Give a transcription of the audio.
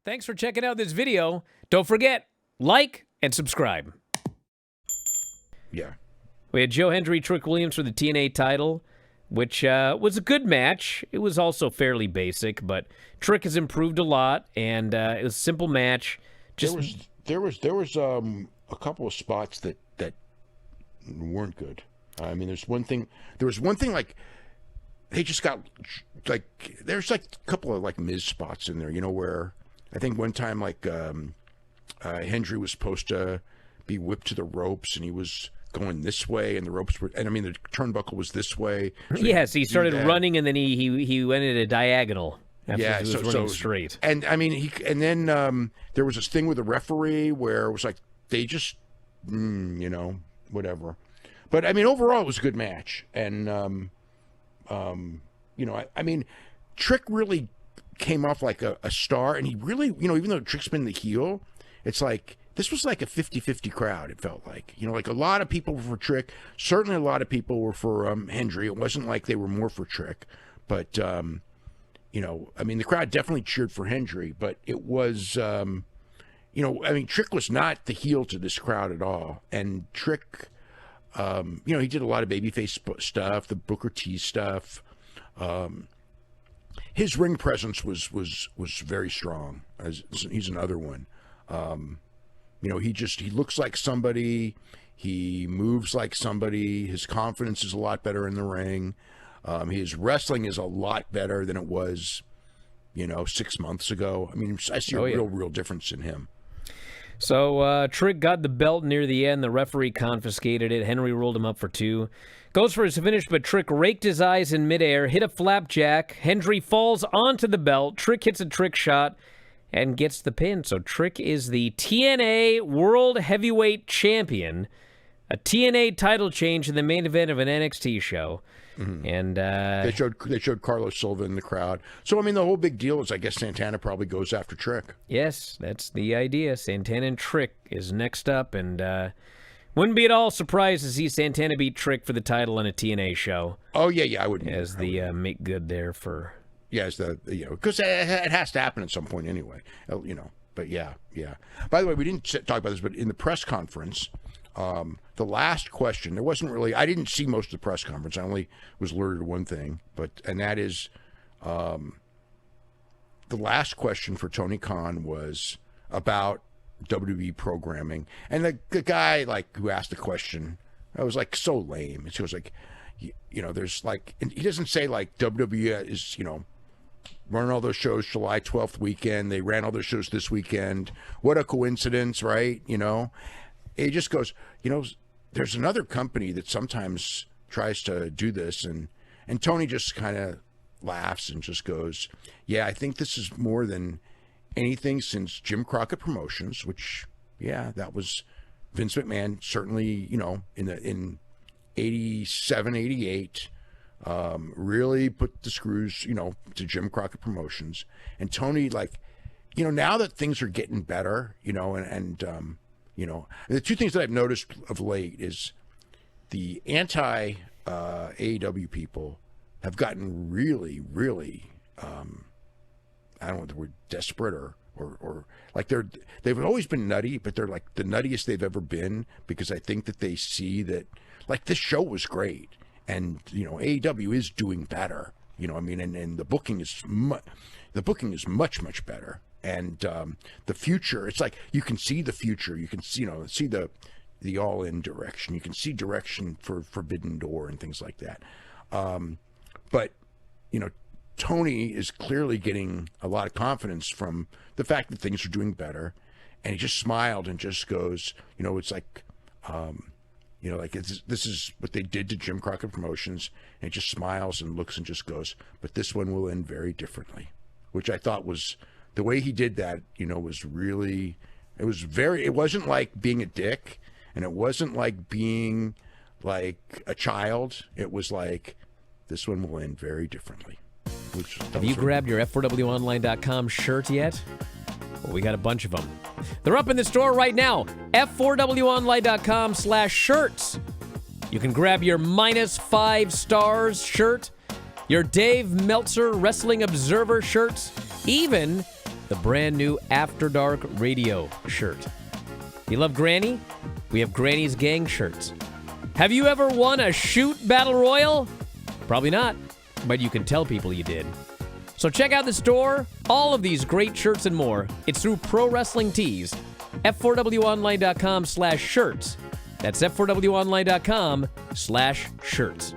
Thanks for checking out this video. Don't forget, like and subscribe. Yeah. We had Joe Hendry, Trick Williams for the TNA title, which was a good match. It was also fairly basic, but Trick has improved a lot, and it was a simple match. Just There was a couple of spots that weren't good. I mean, there was one thing like they just got like there's like a couple of like Miz spots in there, you know, where I think one time like Hendry was supposed to be whipped to the ropes and he was going this way and the ropes were, and I mean the turnbuckle was this way. So yes, he started running and then he went at a diagonal. Yeah, he was running straight. And I mean then there was this thing with the referee where it was like they just you know, whatever. But I mean overall it was a good match. And you know, I mean Trick really came off like a star, and he really, you know, even though Trick's been the heel, it's like this was like a 50-50 crowd, it felt like. You know, like a lot of people were for Trick. Certainly a lot of people were for Hendry. It wasn't like they were more for Trick. But, you know, I mean, the crowd definitely cheered for Hendry, but it was, you know, I mean, Trick was not the heel to this crowd at all. And Trick, you know, he did a lot of babyface stuff, the Booker T stuff. His ring presence was very strong. He's another one. You know, he looks like somebody. He moves like somebody. His confidence is a lot better in the ring. His wrestling is a lot better than it was, you know, 6 months ago. I mean, I see a real difference in him. So Trick got the belt near the end. The referee confiscated it. Hendry rolled him up for 2. Goes for his finish, but Trick raked his eyes in midair, hit a flapjack. Hendry falls onto the belt. Trick hits a trick shot and gets the pin. So Trick is the TNA World Heavyweight Champion. A TNA title change in the main event of an NXT show. Mm-hmm. And they showed Carlos Silva in the crowd. So I mean, the whole big deal is I guess Santana probably goes after Trick. Yes, that's the idea. Santana and Trick is next up, and wouldn't be at all surprised to see Santana beat Trick for the title on a TNA show. Oh yeah, I wouldn't. As the make good there for. Yeah, as the, you know, because it has to happen at some point anyway. You know, but yeah. By the way, we didn't talk about this, but in the press conference. The last question, there wasn't really, I didn't see most of the press conference. I only was alerted to one thing, and that is, the last question for Tony Khan was about WWE programming. And the guy, like, who asked the question, I was like, so lame. He was like, you know, there's like, and he doesn't say like WWE is, you know, running all those shows July 12th weekend. They ran all those shows this weekend. What a coincidence, right? You know? He just goes, you know, there's another company that sometimes tries to do this. And Tony just kind of laughs and just goes, yeah, I think this is more than anything since Jim Crockett Promotions, which, yeah, that was Vince McMahon, certainly, you know, in 87, 88, really put the screws, you know, to Jim Crockett Promotions. And Tony, like, you know, now that things are getting better, you know, and you know, the two things that I've noticed of late is the anti-AEW people have gotten really, I don't know the word, desperate or like they've always been nutty, but they're like the nuttiest they've ever been, because I think that they see that, like, this show was great and, you know, AEW is doing better, you know, I mean, and the booking is much better. And the future, it's like you can see the future. You can see, you know, see the all-in direction. You can see direction for Forbidden Door and things like that. But, you know, Tony is clearly getting a lot of confidence from the fact that things are doing better. And he just smiled and just goes, you know, it's like, you know, like this is what they did to Jim Crockett Promotions. And he just smiles and looks and just goes, but this one will end very differently, which I thought was... The way he did that, you know, was really, it wasn't like being a dick, and it wasn't like being like a child. It was like, this one will end very differently. Have you grabbed your F4WOnline.com shirt yet? Well, we got a bunch of them. They're up in the store right now. F4WOnline.com/shirts. You can grab your -5 stars shirt, your Dave Meltzer Wrestling Observer shirts, even the brand new After Dark Radio shirt. You love Granny? We have Granny's Gang shirts. Have you ever won a shoot battle royal? Probably not, but you can tell people you did. So check out the store. All of these great shirts and more. It's through Pro Wrestling Tees. F4WOnline.com/shirts. That's F4WOnline.com/shirts.